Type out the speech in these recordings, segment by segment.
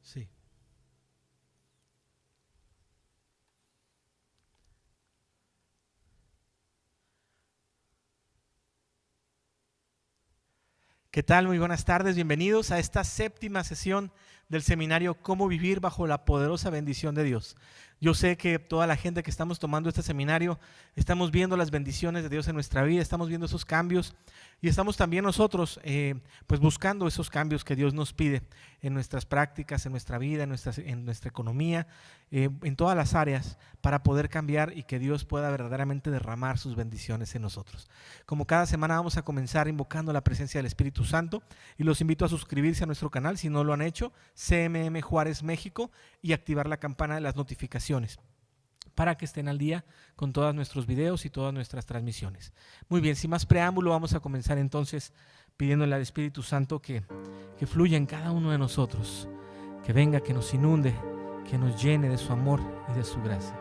Sí. ¿Qué tal? Muy buenas tardes, bienvenidos a esta séptima sesión del seminario Cómo vivir bajo la poderosa bendición de Dios. Yo sé que toda la gente que estamos tomando este seminario estamos viendo las bendiciones de Dios en nuestra vida, estamos viendo esos cambios y estamos también nosotros pues buscando esos cambios que Dios nos pide en nuestras prácticas, en nuestra vida, en nuestra economía, en todas las áreas para poder cambiar y que Dios pueda verdaderamente derramar sus bendiciones en nosotros. Como cada semana vamos a comenzar invocando la presencia del Espíritu Santo y los invito a suscribirse a nuestro canal si no lo han hecho, CMM Juárez México, y activar la campana de las notificaciones para que estén al día con todos nuestros videos y todas nuestras transmisiones. Muy bien, sin más preámbulo, vamos a comenzar entonces pidiéndole al Espíritu Santo que fluya en cada uno de nosotros, que venga, que nos inunde, que nos llene de su amor y de su gracia.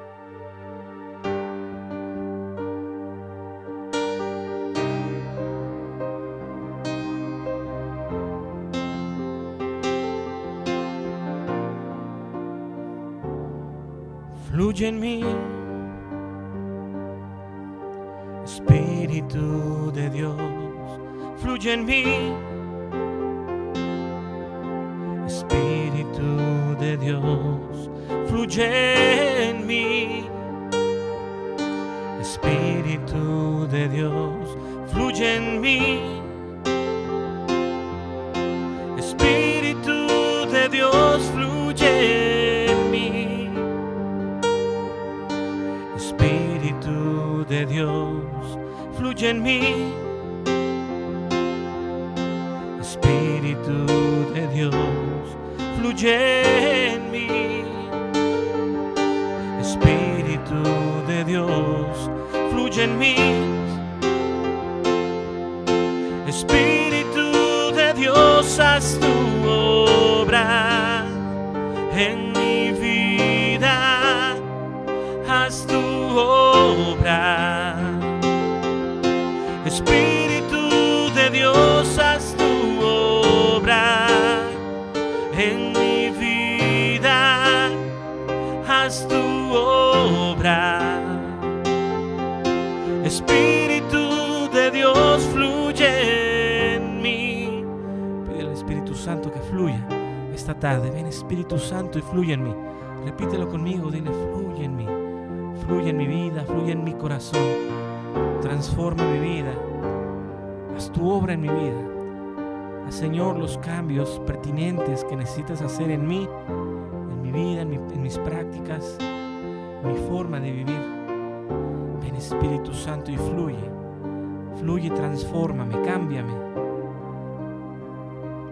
Fluye en mí, Espíritu de Dios, fluye en mí, Espíritu de Dios, fluye en mí, Espíritu de Dios, fluye en mí, Espíritu de Dios, fluye en mí. Espíritu de Dios, fluye en mí, Espíritu de Dios, fluye en mí, Espíritu de Dios, fluye en mí, Espíritu de Dios, haz tu obra en mi vida, haz tu obra, Espíritu de Dios, haz tu obra en mi vida, haz tu obra, Espíritu de Dios, fluye en mí. Pide al Espíritu Santo que fluya esta tarde. Ven, Espíritu Santo, y fluye en mí. Repítelo conmigo, dile: fluye en mí. Fluye en mi vida, fluye en mi corazón, transforma mi vida, haz tu obra en mi vida. Haz, Señor, los cambios pertinentes que necesitas hacer en mí, en mi vida, en mis prácticas, en mi forma de vivir. Ven, Espíritu Santo, y fluye, transfórmame, cámbiame.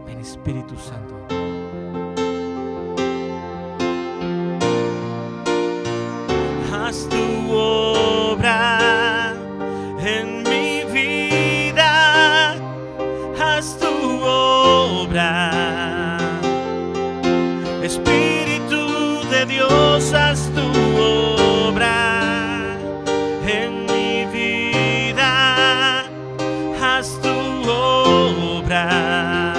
Ven, Espíritu Santo. Haz tu obra en mi vida, haz tu obra, Espíritu de Dios, haz tu obra en mi vida, haz tu obra,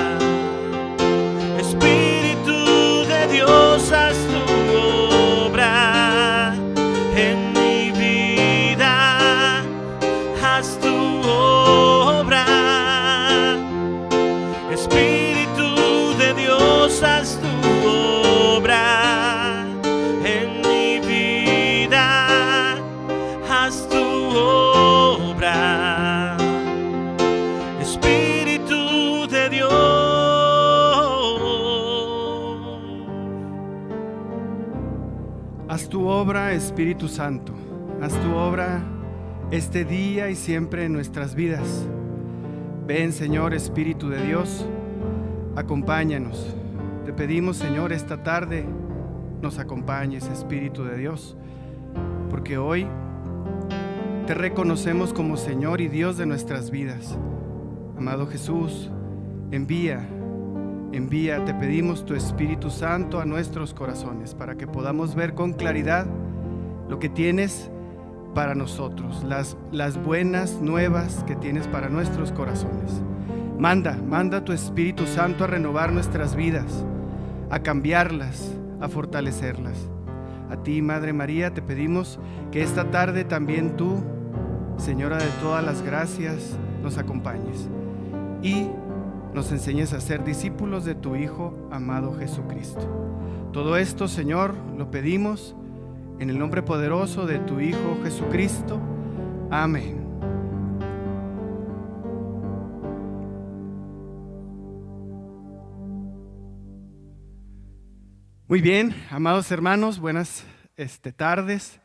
Espíritu de Dios, haz tu obra en mi vida, haz tu obra, Espíritu de Dios, haz tu obra en mi vida, haz tu obra, Espíritu de Dios. Haz tu obra, Espíritu Santo, haz tu obra este día y siempre en nuestras vidas. Ven, Señor, Espíritu de Dios, acompáñanos. Te pedimos, Señor, esta tarde nos acompañes, Espíritu de Dios, porque hoy te reconocemos como Señor y Dios de nuestras vidas. Amado Jesús, envía, te pedimos tu Espíritu Santo a nuestros corazones para que podamos ver con claridad lo que tienes para nosotros, las buenas nuevas que tienes para nuestros corazones. Manda tu Espíritu Santo a renovar nuestras vidas, a cambiarlas, a fortalecerlas. A ti, Madre María, te pedimos que esta tarde también tú, Señora de todas las gracias, nos acompañes y nos enseñes a ser discípulos de tu Hijo amado Jesucristo. Todo esto, Señor, lo pedimos en el nombre poderoso de tu Hijo Jesucristo. Amén. Muy bien, amados hermanos, buenas tardes.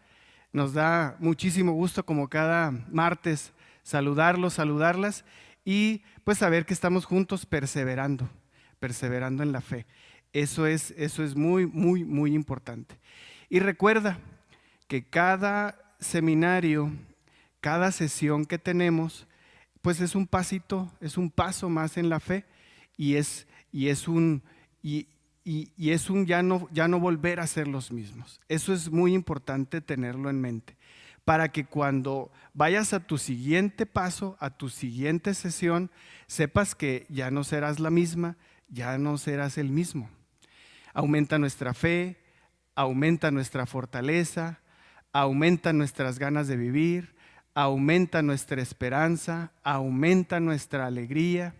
Nos da muchísimo gusto, como cada martes, saludarlas y pues saber que estamos juntos perseverando en la fe. Eso es muy importante. Y recuerda que cada seminario, cada sesión que tenemos, pues es un paso más en la fe y es un ya no volver a ser los mismos. Eso es muy importante tenerlo en mente, para que cuando vayas a tu siguiente paso, a tu siguiente sesión, sepas que ya no serás la misma, ya no serás el mismo. Aumenta nuestra fe, aumenta nuestra fortaleza, aumenta nuestras ganas de vivir, aumenta nuestra esperanza, aumenta nuestra alegría.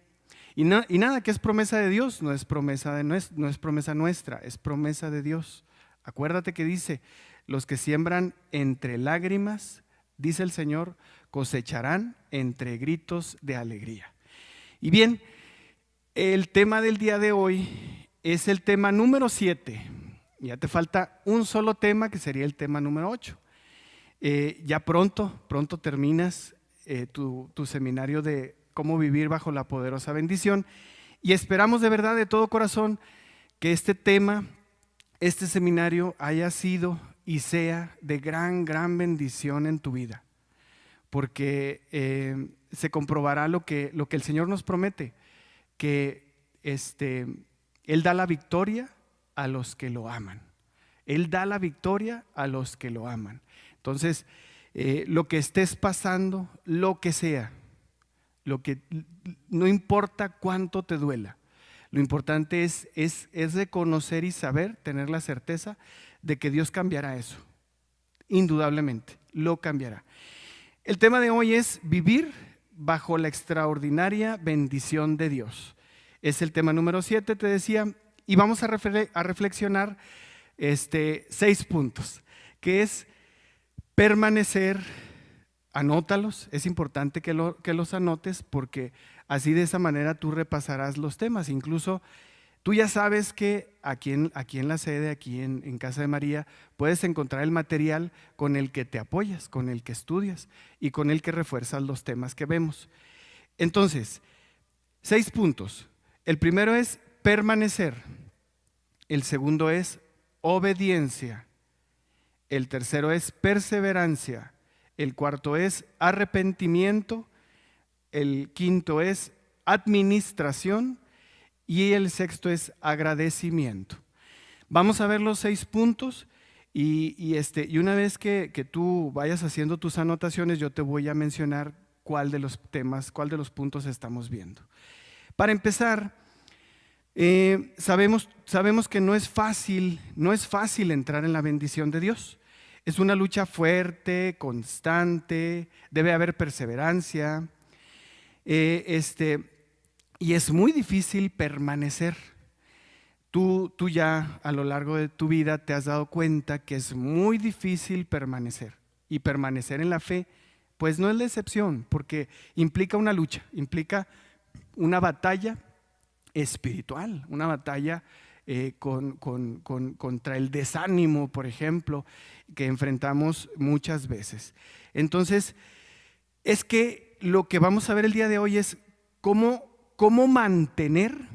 Y nada que es promesa de Dios no es promesa nuestra, es promesa de Dios. Acuérdate que dice: los que siembran entre lágrimas, dice el Señor, cosecharán entre gritos de alegría. Y bien, el tema del día de hoy es el tema número 7. Ya te falta un solo tema, que sería el tema número 8. Ya pronto terminas tu seminario de cómo vivir bajo la poderosa bendición, y esperamos de verdad, de todo corazón, que este tema, este seminario haya sido y sea de gran bendición en tu vida, porque se comprobará lo que el Señor nos promete, que Él da la victoria a los que lo aman. Él da la victoria a los que lo aman. Entonces, lo que estés pasando, lo que sea, no importa cuánto te duela, lo importante es reconocer y saber, tener la certeza de que Dios cambiará eso. Indudablemente, lo cambiará. El tema de hoy es vivir bajo la extraordinaria bendición de Dios. Es el tema número 7, te decía, y vamos a reflexionar 6 puntos, que es permanecer. Anótalos, es importante que los anotes, porque así, de esa manera, tú repasarás los temas. Incluso tú ya sabes que aquí en la sede, aquí en Casa de María, puedes encontrar el material con el que te apoyas, con el que estudias y con el que refuerzas los temas que vemos. Entonces, 6 puntos. El primero es permanecer. El segundo es obediencia. El tercero es perseverancia. El cuarto es arrepentimiento, el quinto es administración y el sexto es agradecimiento. Vamos a ver los 6 puntos y una vez que tú vayas haciendo tus anotaciones, yo te voy a mencionar cuál de los puntos estamos viendo. Para empezar, sabemos que no es fácil entrar en la bendición de Dios. Es una lucha fuerte, constante, debe haber perseverancia, y es muy difícil permanecer. Tú ya a lo largo de tu vida te has dado cuenta que es muy difícil permanecer, y permanecer en la fe pues no es la excepción, porque implica una lucha, implica una batalla espiritual, una batalla contra el desánimo, por ejemplo, que enfrentamos muchas veces. Entonces, es que lo que vamos a ver el día de hoy es cómo mantener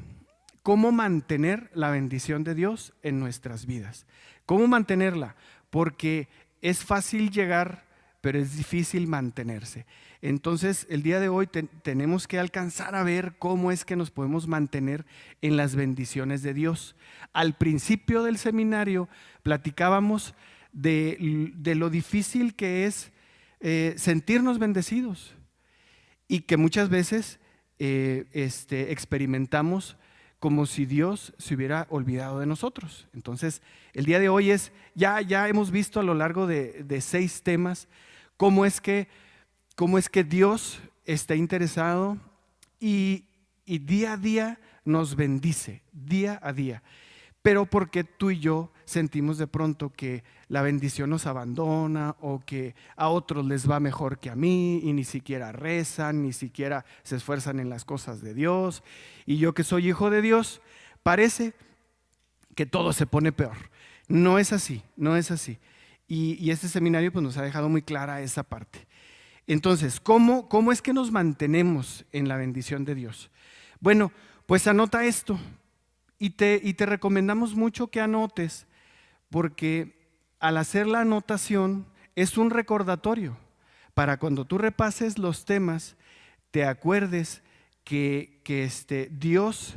la bendición de Dios en nuestras vidas. ¿Cómo mantenerla? Porque es fácil llegar, pero es difícil mantenerse. Entonces, el día de hoy tenemos que alcanzar a ver cómo es que nos podemos mantener en las bendiciones de Dios. Al principio del seminario platicábamos de lo difícil que es sentirnos bendecidos, y que muchas veces experimentamos como si Dios se hubiera olvidado de nosotros. Entonces, el día de hoy ya hemos visto a lo largo de 6 temas cómo es que Dios está interesado y día a día nos bendice, día a día. Pero porque tú y yo sentimos de pronto que la bendición nos abandona o que a otros les va mejor que a mí y ni siquiera rezan, ni siquiera se esfuerzan en las cosas de Dios. Y yo que soy hijo de Dios, parece que todo se pone peor. No es así, no es así. Y este seminario pues nos ha dejado muy clara esa parte. Entonces, ¿cómo es que nos mantenemos en la bendición de Dios? Bueno, pues anota esto. Y te recomendamos mucho que anotes, porque al hacer la anotación es un recordatorio para cuando tú repases los temas, te acuerdes que Dios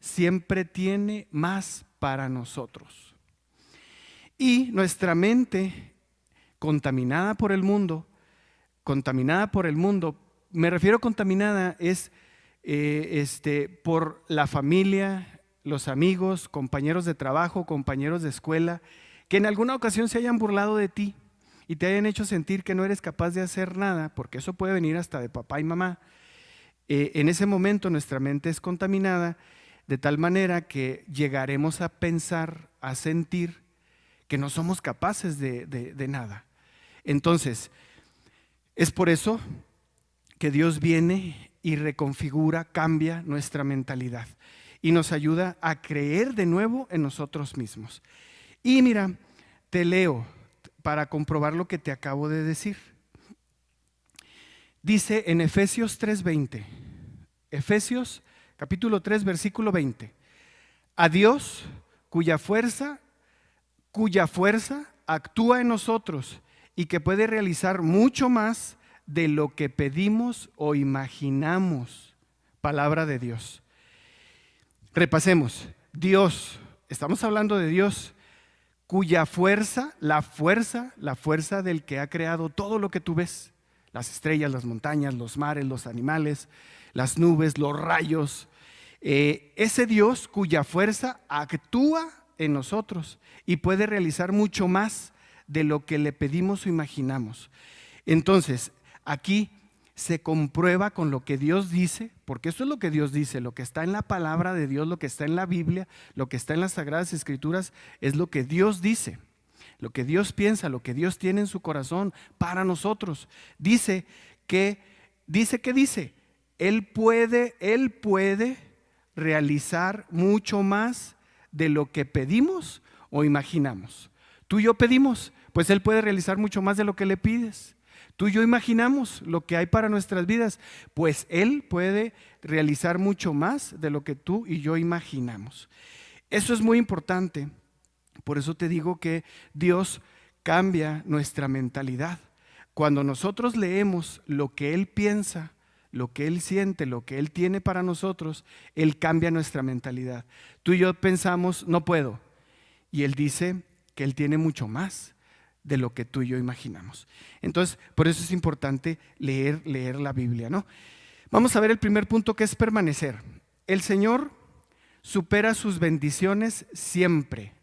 siempre tiene más para nosotros. Y nuestra mente contaminada por el mundo, me refiero contaminada es por la familia, los amigos, compañeros de trabajo, compañeros de escuela, que en alguna ocasión se hayan burlado de ti y te hayan hecho sentir que no eres capaz de hacer nada, porque eso puede venir hasta de papá y mamá. En ese momento nuestra mente es contaminada de tal manera que llegaremos a pensar, a sentir que no somos capaces de nada. Entonces, es por eso que Dios viene y reconfigura, cambia nuestra mentalidad y nos ayuda a creer de nuevo en nosotros mismos. Y mira, te leo para comprobar lo que te acabo de decir. Dice en Efesios 3:20, Efesios capítulo 3, versículo 20, a Dios cuya fuerza actúa en nosotros y que puede realizar mucho más de lo que pedimos o imaginamos. Palabra de Dios. Repasemos. Dios, estamos hablando de Dios, cuya fuerza, la fuerza del que ha creado todo lo que tú ves, las estrellas, las montañas, los mares, los animales, las nubes, los rayos, ese Dios cuya fuerza actúa en nosotros y puede realizar mucho más de lo que le pedimos o imaginamos. Entonces, aquí se comprueba con lo que Dios dice, porque eso es lo que Dios dice, lo que está en la palabra de Dios, lo que está en la Biblia, lo que está en las Sagradas Escrituras, es lo que Dios dice, lo que Dios piensa, lo que Dios tiene en su corazón para nosotros. Dice, Él puede realizar mucho más de lo que pedimos o imaginamos. Tú y yo pedimos, pues Él puede realizar mucho más de lo que le pides. Tú y yo imaginamos lo que hay para nuestras vidas, pues Él puede realizar mucho más de lo que tú y yo imaginamos. Eso es muy importante. Por eso te digo que Dios cambia nuestra mentalidad. Cuando nosotros leemos lo que Él piensa, lo que Él siente, lo que Él tiene para nosotros, Él cambia nuestra mentalidad. Tú y yo pensamos, no puedo. Y Él dice que Él tiene mucho más de lo que tú y yo imaginamos. Entonces, por eso es importante leer la Biblia, ¿no? Vamos a ver el primer punto, que es permanecer. El Señor supera sus bendiciones siempre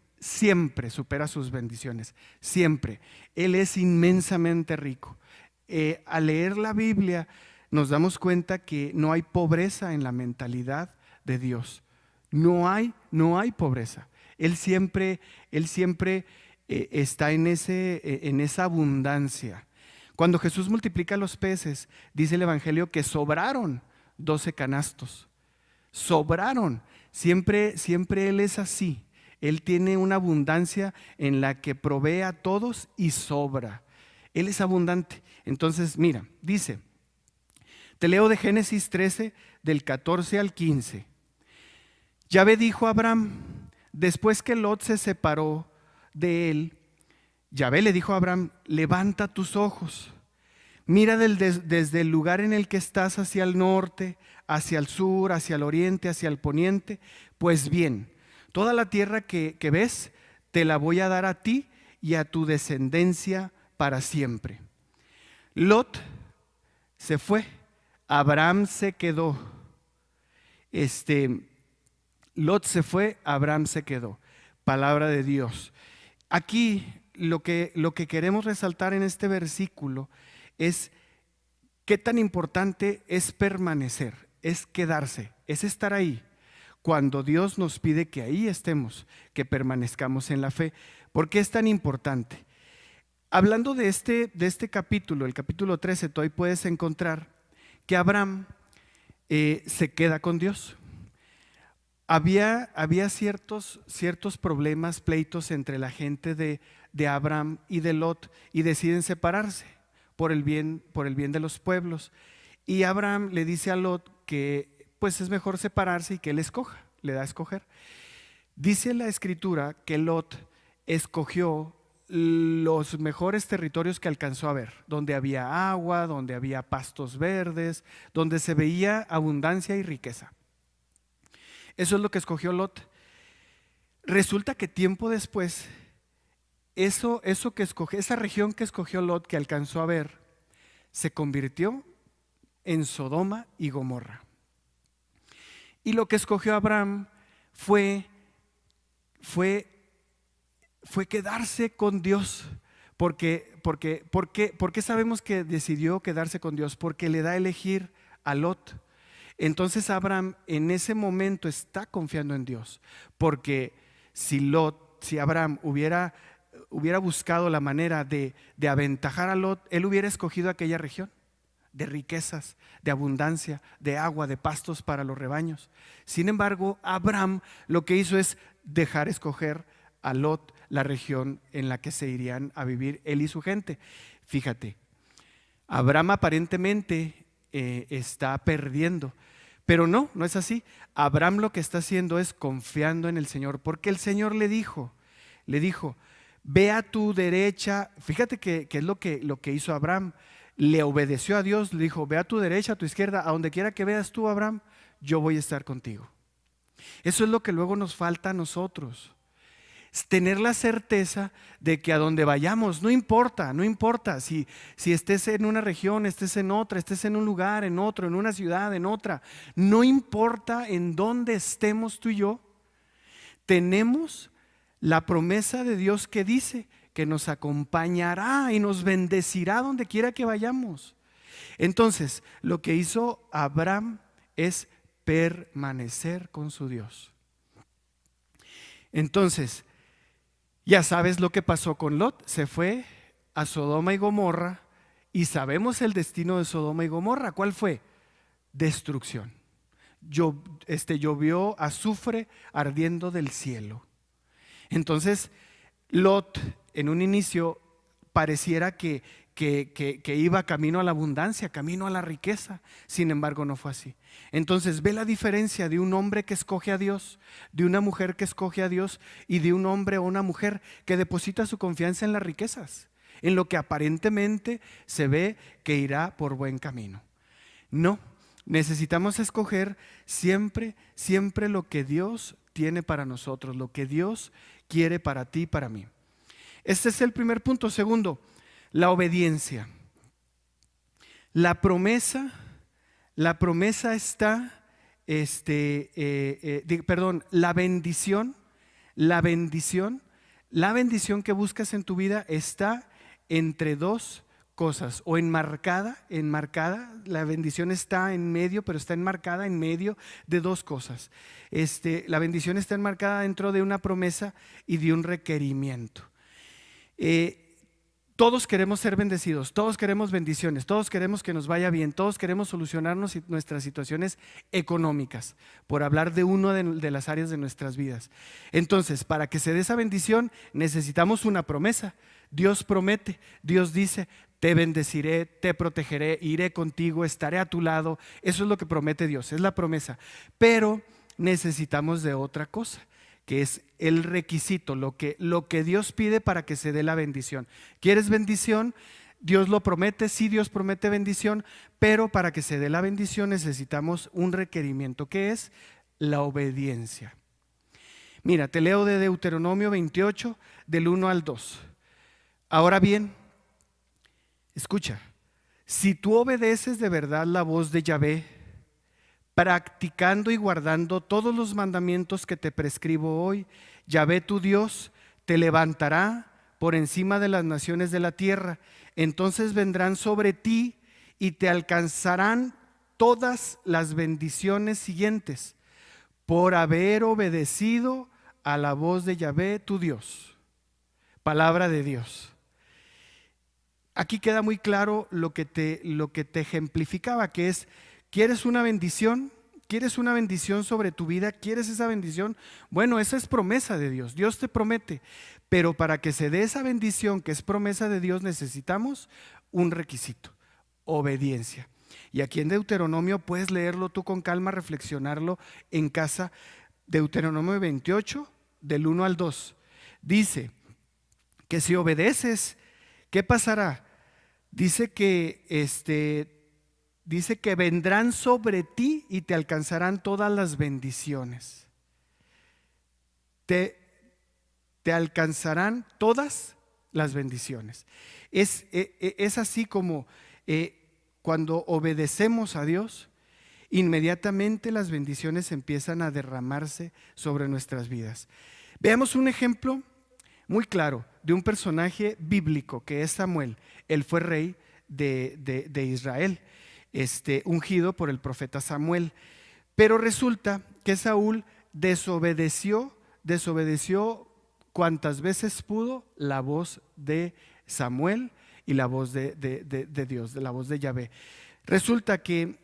supera sus bendiciones, siempre. Él es inmensamente rico. Al leer la Biblia nos damos cuenta que no hay pobreza en la mentalidad de Dios. No hay pobreza. Él siempre está en esa abundancia. Cuando Jesús multiplica los peces, dice el Evangelio que sobraron 12 canastos. Sobraron. Siempre Él es así. Él tiene una abundancia en la que provee a todos y sobra. Él es abundante. Entonces, mira, dice, te leo de Génesis 13, del 14 al 15. Yahvé dijo a Abraham, después que Lot se separó de él, Yahvé le dijo a Abraham, levanta tus ojos, mira desde el lugar en el que estás hacia el norte, hacia el sur, hacia el oriente, hacia el poniente. Pues bien, toda la tierra que ves, te la voy a dar a ti y a tu descendencia para siempre. Lot se fue, Abraham se quedó. Lot se fue, Abraham se quedó. Palabra de Dios. Aquí lo que queremos resaltar en este versículo es qué tan importante es permanecer, es quedarse, es estar ahí. Cuando Dios nos pide que ahí estemos, que permanezcamos en la fe. ¿Por qué es tan importante? Hablando de este capítulo, el capítulo 13, tú ahí puedes encontrar que Abraham se queda con Dios. Había ciertos problemas, pleitos entre la gente de Abraham y de Lot, y deciden separarse por el bien de los pueblos. Y Abraham le dice a Lot que pues es mejor separarse y que él escoja, le da a escoger. Dice la escritura que Lot escogió los mejores territorios que alcanzó a ver, donde había agua, donde había pastos verdes, donde se veía abundancia y riqueza. Eso es lo que escogió Lot. Resulta que tiempo después, esa región que escogió Lot, que alcanzó a ver, se convirtió en Sodoma y Gomorra. Y lo que escogió Abraham fue quedarse con Dios. ¿Por qué sabemos que decidió quedarse con Dios? Porque le da a elegir a Lot. Entonces Abraham en ese momento está confiando en Dios, porque si Abraham hubiera buscado la manera de aventajar a Lot, él hubiera escogido aquella región de riquezas, de abundancia, de agua, de pastos para los rebaños. Sin embargo, Abraham lo que hizo es dejar escoger a Lot la región en la que se irían a vivir él y su gente. Fíjate, Abraham aparentemente está perdiendo, pero no es así. Abraham lo que está haciendo es confiando en el Señor, porque el Señor le dijo, ve a tu derecha. Fíjate que es lo que hizo Abraham. Le obedeció a Dios, le dijo, ve a tu derecha, a tu izquierda, a donde quiera que veas tú, Abraham, yo voy a estar contigo. Eso es lo que luego nos falta a nosotros. Es tener la certeza de que a donde vayamos, no importa si estés en una región, estés en otra, estés en un lugar, en otro, en una ciudad, en otra, no importa en dónde estemos tú y yo, tenemos la promesa de Dios que dice que nos acompañará y nos bendecirá donde quiera que vayamos. Entonces, lo que hizo Abraham es permanecer con su Dios. Entonces, ya sabes lo que pasó con Lot. Se fue a Sodoma y Gomorra y sabemos el destino de Sodoma y Gomorra. ¿Cuál fue? Destrucción. Llovió azufre ardiendo del cielo. Entonces, Lot en un inicio pareciera que iba camino a la abundancia, camino a la riqueza. Sin embargo, no fue así. Entonces ve la diferencia de un hombre que escoge a Dios, de una mujer que escoge a Dios, y de un hombre o una mujer que deposita su confianza en las riquezas, en lo que aparentemente se ve que irá por buen camino. No, necesitamos escoger siempre lo que Dios tiene para nosotros, lo que Dios quiere para ti y para mí. Este es el primer punto. Segundo, la obediencia. La promesa está, la bendición que buscas en tu vida está entre dos cosas, o enmarcada, la bendición está en medio, pero está enmarcada en medio de dos cosas. La bendición está enmarcada dentro de una promesa y de un requerimiento. Todos queremos ser bendecidos, todos queremos bendiciones, todos queremos que nos vaya bien, todos queremos solucionarnos nuestras situaciones económicas, por hablar de una de las áreas de nuestras vidas. Entonces, para que se dé esa bendición necesitamos una promesa. Dios promete, Dios dice, te bendeciré, te protegeré, iré contigo, estaré a tu lado. Eso es lo que promete Dios, es la promesa. Pero necesitamos de otra cosa, que es el requisito, lo que Dios pide para que se dé la bendición. ¿Quieres bendición? Dios lo promete, sí, Dios promete bendición, pero para que se dé la bendición necesitamos un requerimiento, que es la obediencia. Mira, te leo de Deuteronomio 28, del 1 al 2. Ahora bien, escucha, si tú obedeces de verdad la voz de Yahvé, practicando y guardando todos los mandamientos que te prescribo hoy, Yahvé tu Dios te levantará por encima de las naciones de la tierra. Entonces vendrán sobre ti y te alcanzarán todas las bendiciones siguientes por haber obedecido a la voz de Yahvé tu Dios. Palabra de Dios. Aquí queda muy claro lo que te ejemplificaba, que es: ¿quieres una bendición? ¿Quieres una bendición sobre tu vida? ¿Quieres esa bendición? Bueno, esa es promesa de Dios. Dios te promete. Pero para que se dé esa bendición que es promesa de Dios, necesitamos un requisito: obediencia. Y aquí en Deuteronomio puedes leerlo tú con calma, reflexionarlo en casa. Deuteronomio 28, del 1 al 2. Dice que si obedeces, ¿qué pasará? Dice que vendrán sobre ti y te alcanzarán todas las bendiciones. Te alcanzarán todas las bendiciones. Es así como cuando obedecemos a Dios, inmediatamente las bendiciones empiezan a derramarse sobre nuestras vidas. Veamos un ejemplo muy claro de un personaje bíblico que es Samuel. Él fue rey de Israel, ungido por el profeta Samuel. Pero resulta que Saúl desobedeció cuantas veces pudo la voz de Samuel y la voz de Dios, de la voz de Yahvé. Resulta que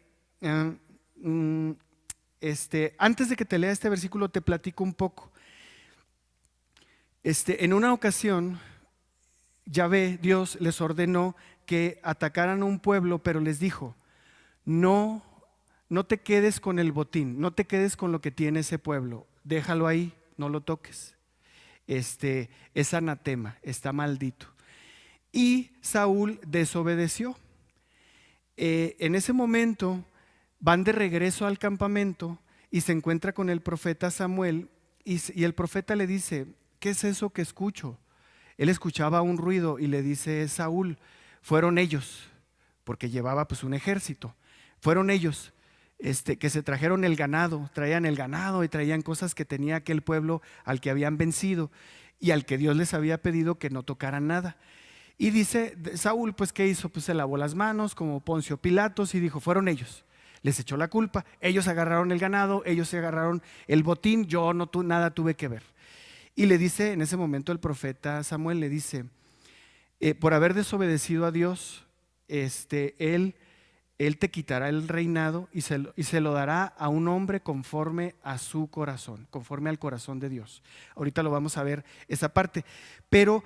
antes de que te lea este versículo te platico un poco. En una ocasión, Yahvé, Dios, les ordenó que atacaran a un pueblo, pero les dijo: no te quedes con el botín, no te quedes con lo que tiene ese pueblo, déjalo ahí, no lo toques. Es anatema, está maldito. Y Saúl desobedeció. En ese momento van de regreso al campamento y se encuentra con el profeta Samuel, y el profeta le dice: ¿qué es eso que escucho? Él escuchaba un ruido y le dice Saúl: fueron ellos, porque llevaba pues un ejército. Fueron ellos que se trajeron el ganado, traían el ganado y traían cosas que tenía aquel pueblo al que habían vencido y al que Dios les había pedido que no tocaran nada. Y dice Saúl, pues ¿qué hizo? Pues se lavó las manos como Poncio Pilatos y dijo: fueron ellos. Les echó la culpa, ellos agarraron el ganado, ellos se agarraron el botín, yo nada tuve que ver. Y le dice en ese momento el profeta Samuel, le dice: por haber desobedecido a Dios, él te quitará el reinado y se lo dará a un hombre conforme a su corazón, conforme al corazón de Dios. Ahorita lo vamos a ver esa parte, pero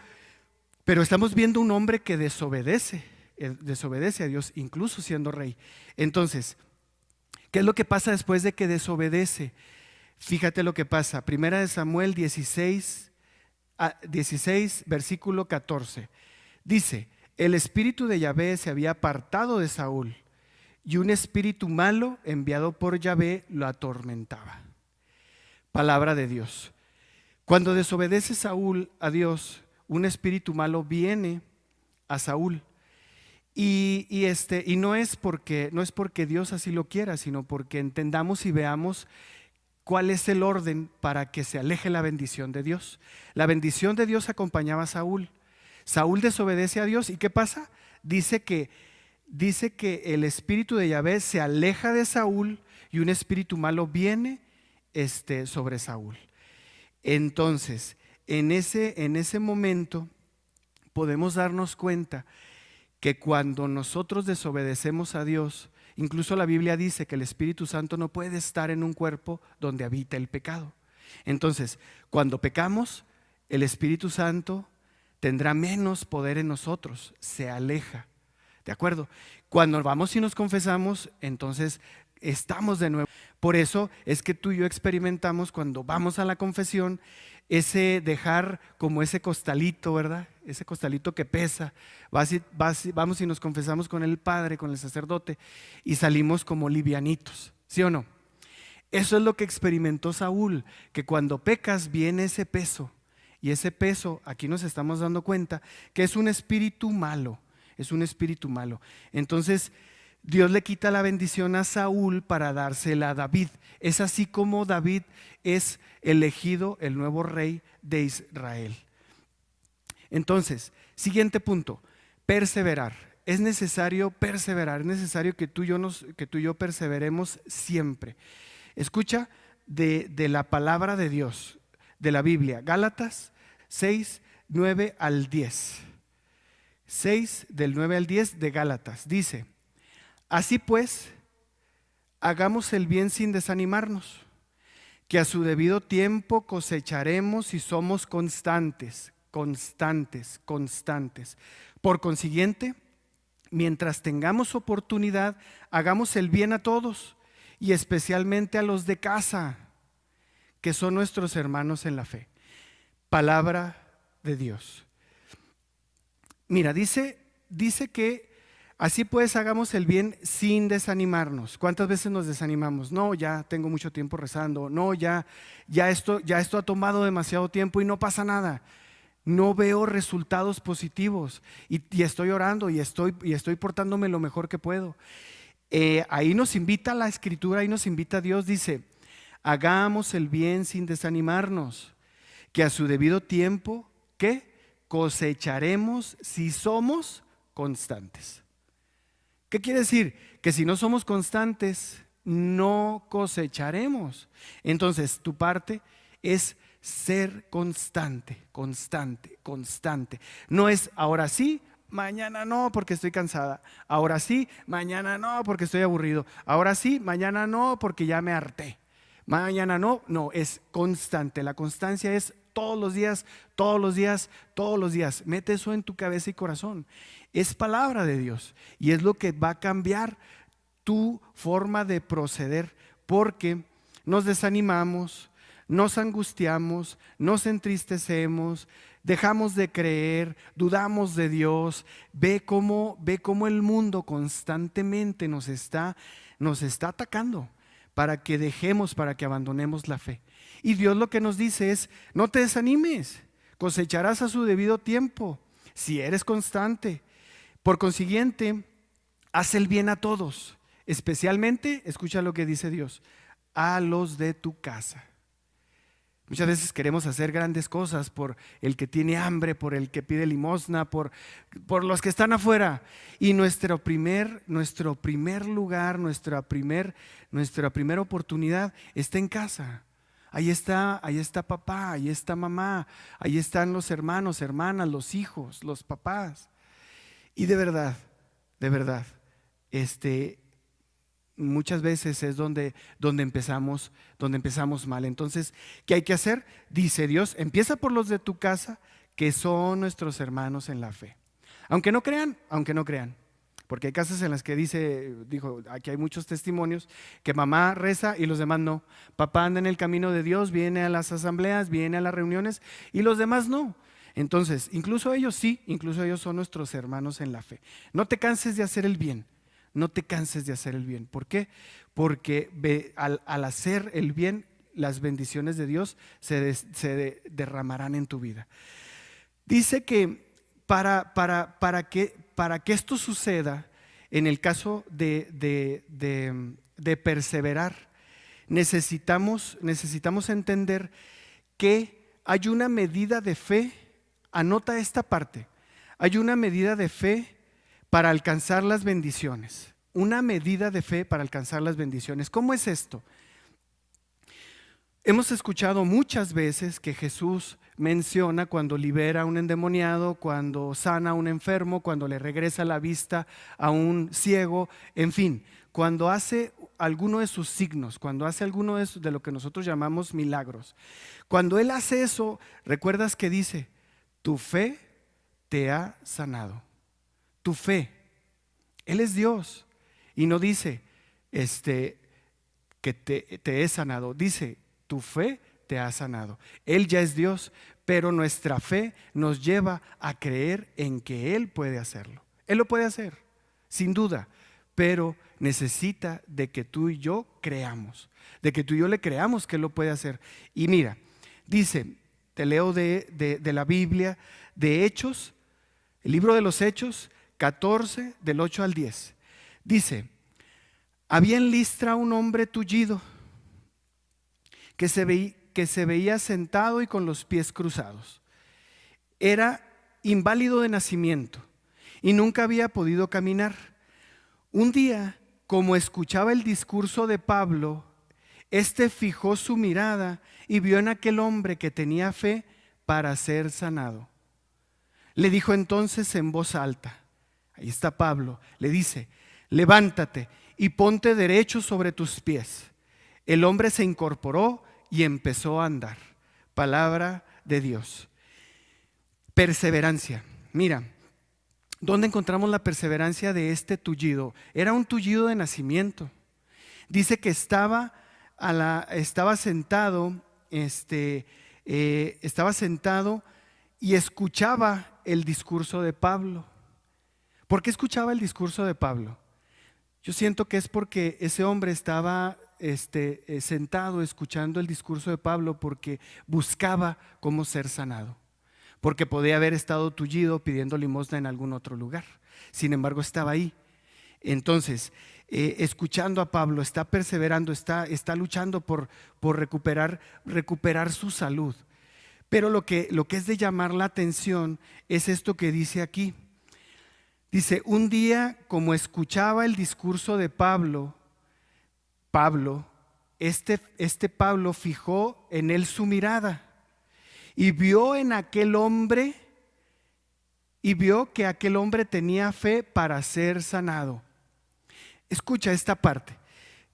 estamos viendo un hombre que desobedece a Dios, incluso siendo rey. Entonces, ¿qué es lo que pasa después de que desobedece? Fíjate lo que pasa. Primera de Samuel 16, versículo 14. Dice: el espíritu de Yahvé se había apartado de Saúl, y un espíritu malo enviado por Yahvé lo atormentaba. Palabra de Dios. Cuando desobedece Saúl a Dios, un espíritu malo viene a Saúl. Y no es porque Dios así lo quiera, sino porque entendamos y veamos cuál es el orden para que se aleje la bendición de Dios. La bendición de Dios acompañaba a Saúl. Saúl desobedece a Dios, ¿y qué pasa? Dice que el espíritu de Yahvé se aleja de Saúl y un espíritu malo viene sobre Saúl. Entonces, en ese momento podemos darnos cuenta que cuando nosotros desobedecemos a Dios, incluso la Biblia dice que el Espíritu Santo no puede estar en un cuerpo donde habita el pecado. Entonces, cuando pecamos, el Espíritu Santo tendrá menos poder en nosotros, se aleja. ¿De acuerdo? Cuando vamos y nos confesamos, entonces estamos de nuevo. Por eso es que tú y yo experimentamos cuando vamos a la confesión ese dejar como ese costalito, ¿verdad? Ese costalito que pesa. Vamos y nos confesamos con el Padre, con el sacerdote, y salimos como livianitos, ¿sí o no? Eso es lo que experimentó Saúl, que cuando pecas viene ese peso. Y ese peso, aquí nos estamos dando cuenta que es un espíritu malo. Es un espíritu malo. Entonces, Dios le quita la bendición a Saúl para dársela a David. Es así como David es elegido el nuevo rey de Israel. Entonces, siguiente punto, perseverar. Es necesario perseverar, es necesario que tú y yo perseveremos siempre. Escucha de la palabra de Dios, de la Biblia, Gálatas 6, 9 al 10. 6 del 9 al 10 de Gálatas. Dice: así pues, hagamos el bien sin desanimarnos, que a su debido tiempo cosecharemos si somos constantes. Por consiguiente, mientras tengamos oportunidad, hagamos el bien a todos y especialmente a los de casa, que son nuestros hermanos en la fe. Palabra de Dios. Mira, dice que así pues hagamos el bien sin desanimarnos. ¿Cuántas veces nos desanimamos? No, ya tengo mucho tiempo rezando. No, ya esto ha tomado demasiado tiempo y no pasa nada. No veo resultados positivos y estoy orando y estoy portándome lo mejor que puedo. Ahí nos invita la Escritura, ahí nos invita Dios, dice: hagamos el bien sin desanimarnos, que a su debido tiempo, ¿qué? Cosecharemos si somos constantes. ¿Qué quiere decir? Que si no somos constantes, no cosecharemos. Entonces, tu parte es ser constante. No es ahora sí, mañana no porque estoy cansada. Ahora sí, mañana no porque estoy aburrido. Ahora sí, mañana no porque ya me harté. Mañana no, es constante. La constancia es todos los días. Mete eso en tu cabeza y corazón. Es palabra de Dios y es lo que va a cambiar tu forma de proceder, porque nos desanimamos, nos angustiamos, nos entristecemos, dejamos de creer, dudamos de Dios. Ve cómo el mundo constantemente nos está atacando para que dejemos, para que abandonemos la fe. Y Dios lo que nos dice es: no te desanimes, cosecharás a su debido tiempo si eres constante. Por consiguiente, haz el bien a todos, especialmente, escucha lo que dice Dios, a los de tu casa. Muchas veces queremos hacer grandes cosas por el que tiene hambre, por el que pide limosna, por los que están afuera. Y nuestro primer lugar, nuestra primera oportunidad está en casa. Ahí está papá, ahí está mamá, ahí están los hermanos, hermanas, los hijos, los papás. Y de verdad, muchas veces es donde empezamos mal. Entonces, ¿qué hay que hacer? Dice Dios: empieza por los de tu casa, que son nuestros hermanos en la fe. Aunque no crean, porque hay casas en las que dijo, aquí hay muchos testimonios, que mamá reza y los demás no. Papá anda en el camino de Dios, viene a las asambleas, viene a las reuniones y los demás no. Entonces, incluso ellos son nuestros hermanos en la fe. No te canses de hacer el bien. ¿Por qué? Porque al hacer el bien, las bendiciones de Dios se derramarán en tu vida. Dice que para que esto suceda, en el caso de perseverar, necesitamos entender que hay una medida de fe. Anota esta parte: hay una medida de fe para alcanzar las bendiciones. Una medida de fe para alcanzar las bendiciones. ¿Cómo es esto? Hemos escuchado muchas veces que Jesús menciona cuando libera a un endemoniado, cuando sana a un enfermo, cuando le regresa la vista a un ciego, en fin, cuando hace alguno de sus signos, cuando hace alguno de lo que nosotros llamamos milagros. Cuando Él hace eso, ¿recuerdas que dice? Tu fe te ha sanado. Tu fe. Él es Dios y no dice que te he sanado, dice tu fe te ha sanado. Él ya es Dios, pero nuestra fe nos lleva a creer en que Él puede hacerlo. Él lo puede hacer, sin duda, pero necesita de que tú y yo creamos, de que tú y yo le creamos que Él lo puede hacer. Y mira, dice, te leo de la Biblia, de Hechos, el libro de los Hechos 14, del 8 al 10. Dice: Había en Listra un hombre tullido que se veía sentado y con los pies cruzados. Era inválido de nacimiento y nunca había podido caminar. Un día, como escuchaba el discurso de Pablo, éste fijó su mirada y vio en aquel hombre que tenía fe para ser sanado. Le dijo entonces en voz alta, ahí está Pablo, le dice: levántate y ponte derecho sobre tus pies. El hombre se incorporó y empezó a andar. Palabra de Dios. Perseverancia. Mira, ¿dónde encontramos la perseverancia de este tullido? Era un tullido de nacimiento. Dice que estaba sentado, estaba sentado y escuchaba el discurso de Pablo. ¿Por qué escuchaba el discurso de Pablo? Yo siento que es porque ese hombre estaba sentado escuchando el discurso de Pablo porque buscaba cómo ser sanado, porque podía haber estado tullido pidiendo limosna en algún otro lugar. Sin embargo, estaba ahí. Entonces, escuchando a Pablo, está perseverando, está luchando por recuperar su salud. Pero lo que es de llamar la atención es esto que dice aquí. Dice: un día, como escuchaba el discurso de Pablo, Pablo fijó en él su mirada y vio en aquel hombre, y vio que aquel hombre tenía fe para ser sanado. Escucha esta parte.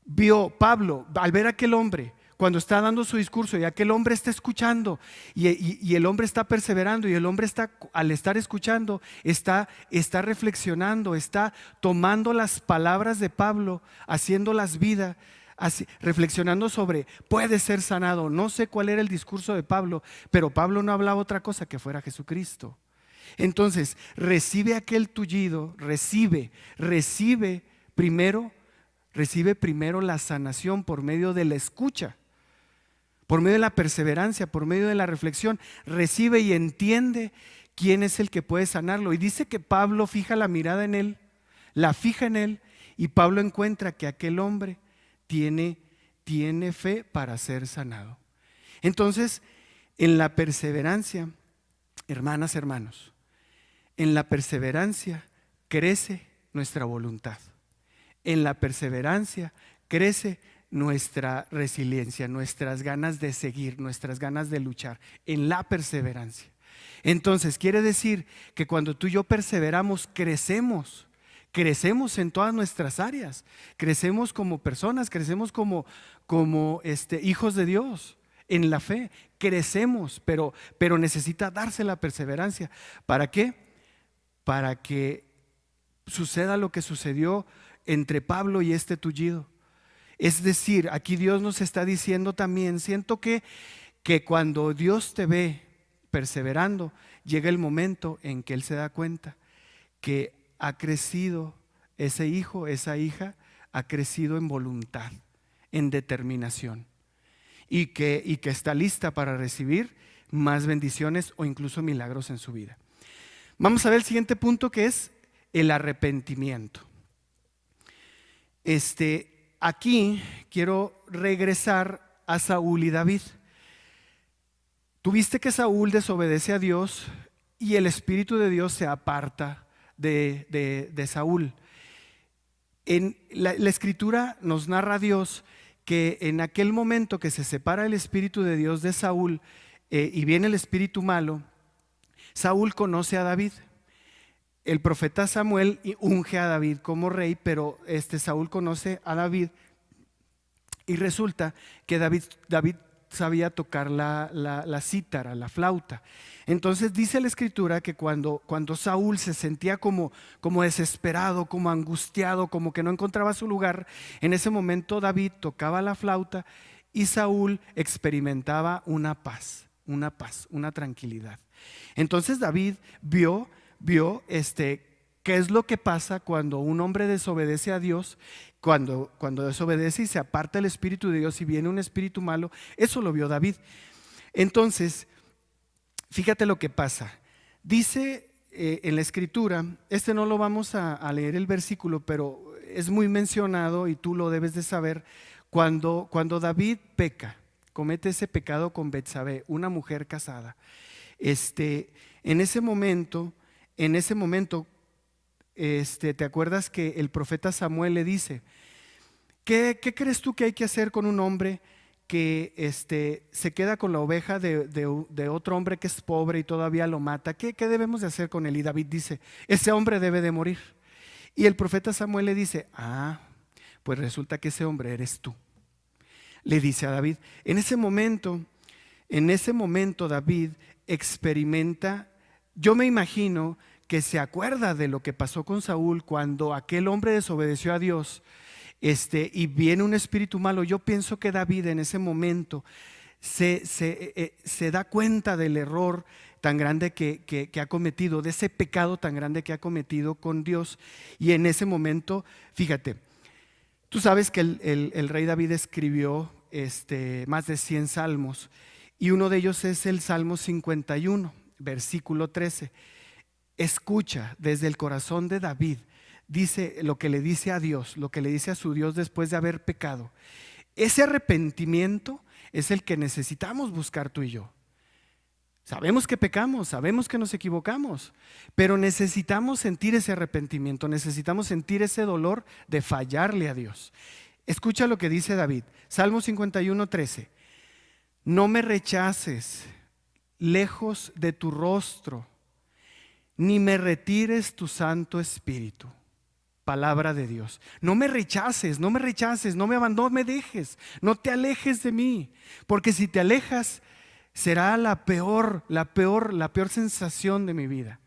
Vio Pablo, al ver a aquel hombre, cuando está dando su discurso y aquel hombre está escuchando y el hombre está perseverando, y el hombre está, al estar escuchando, está reflexionando, está tomando las palabras de Pablo, haciéndolas vida, reflexionando sobre: puede ser sanado. No sé cuál era el discurso de Pablo, pero Pablo no hablaba otra cosa que fuera Jesucristo. Entonces recibe aquel tullido, recibe primero la sanación por medio de la escucha, por medio de la perseverancia, por medio de la reflexión. Recibe y entiende quién es el que puede sanarlo. Y dice que Pablo fija la mirada en él, la fija en él, y Pablo encuentra que aquel hombre tiene fe para ser sanado. Entonces, en la perseverancia, hermanas, hermanos, en la perseverancia crece nuestra voluntad. En la perseverancia crece nuestra resiliencia, nuestras ganas de seguir, nuestras ganas de luchar. En la perseverancia. Entonces quiere decir que cuando tú y yo perseveramos, crecemos en todas nuestras áreas, crecemos como personas, crecemos como hijos de Dios. En la fe crecemos, pero necesita darse la perseverancia. ¿Para qué? Para que suceda lo que sucedió entre Pablo y este tullido. Es decir, aquí Dios nos está diciendo también, siento que cuando Dios te ve perseverando, llega el momento en que Él se da cuenta que ha crecido ese hijo, esa hija, ha crecido en voluntad, en determinación, y que está lista para recibir más bendiciones o incluso milagros en su vida. Vamos a ver el siguiente punto, que es el arrepentimiento. Aquí quiero regresar a Saúl y David. Tuviste que Saúl desobedece a Dios y el Espíritu de Dios se aparta de Saúl. En la Escritura nos narra a Dios que en aquel momento que se separa el Espíritu de Dios de Saúl y viene el espíritu malo, Saúl conoce a David. El profeta Samuel unge a David como rey, pero Saúl conoce a David y resulta que David sabía tocar la cítara, la flauta. Entonces dice la Escritura que cuando Saúl se sentía como desesperado, como angustiado, como que no encontraba su lugar, en ese momento David tocaba la flauta y Saúl experimentaba una paz, una tranquilidad. Entonces David vio qué es lo que pasa cuando un hombre desobedece a Dios, cuando desobedece y se aparta el Espíritu de Dios y viene un espíritu malo. Eso lo vio David. Entonces, fíjate lo que pasa. Dice en la Escritura, no lo vamos a leer el versículo, pero es muy mencionado y tú lo debes de saber. Cuando David peca, comete ese pecado con Betsabé, una mujer casada, en ese momento, ¿te acuerdas que el profeta Samuel le dice: ¿qué crees tú que hay que hacer con un hombre que se queda con la oveja de otro hombre que es pobre y todavía lo mata? ¿Qué debemos de hacer con él? Y David dice: ese hombre debe de morir. Y el profeta Samuel le dice: pues resulta que ese hombre eres tú. Le dice a David. En ese momento David experimenta, yo me imagino que se acuerda de lo que pasó con Saúl cuando aquel hombre desobedeció a Dios, y viene un espíritu malo. Yo pienso que David en ese momento se da cuenta del error tan grande que ha cometido, de ese pecado tan grande que ha cometido con Dios. Y en ese momento, fíjate, tú sabes que el rey David escribió más de 100 salmos, y uno de ellos es el Salmo 51, versículo 13. Escucha desde el corazón de David, dice lo que le dice a Dios, lo que le dice a su Dios después de haber pecado. Ese arrepentimiento es el que necesitamos buscar tú y yo. Sabemos que pecamos, sabemos que nos equivocamos, pero necesitamos sentir ese arrepentimiento, necesitamos sentir ese dolor de fallarle a Dios. Escucha lo que dice David, Salmo 51, 13. No me rechaces lejos de tu rostro, ni me retires tu Santo Espíritu. Palabra de Dios. No me rechaces, no me abandones, no me dejes, no te alejes de mí, porque si te alejas será la peor sensación de mi vida.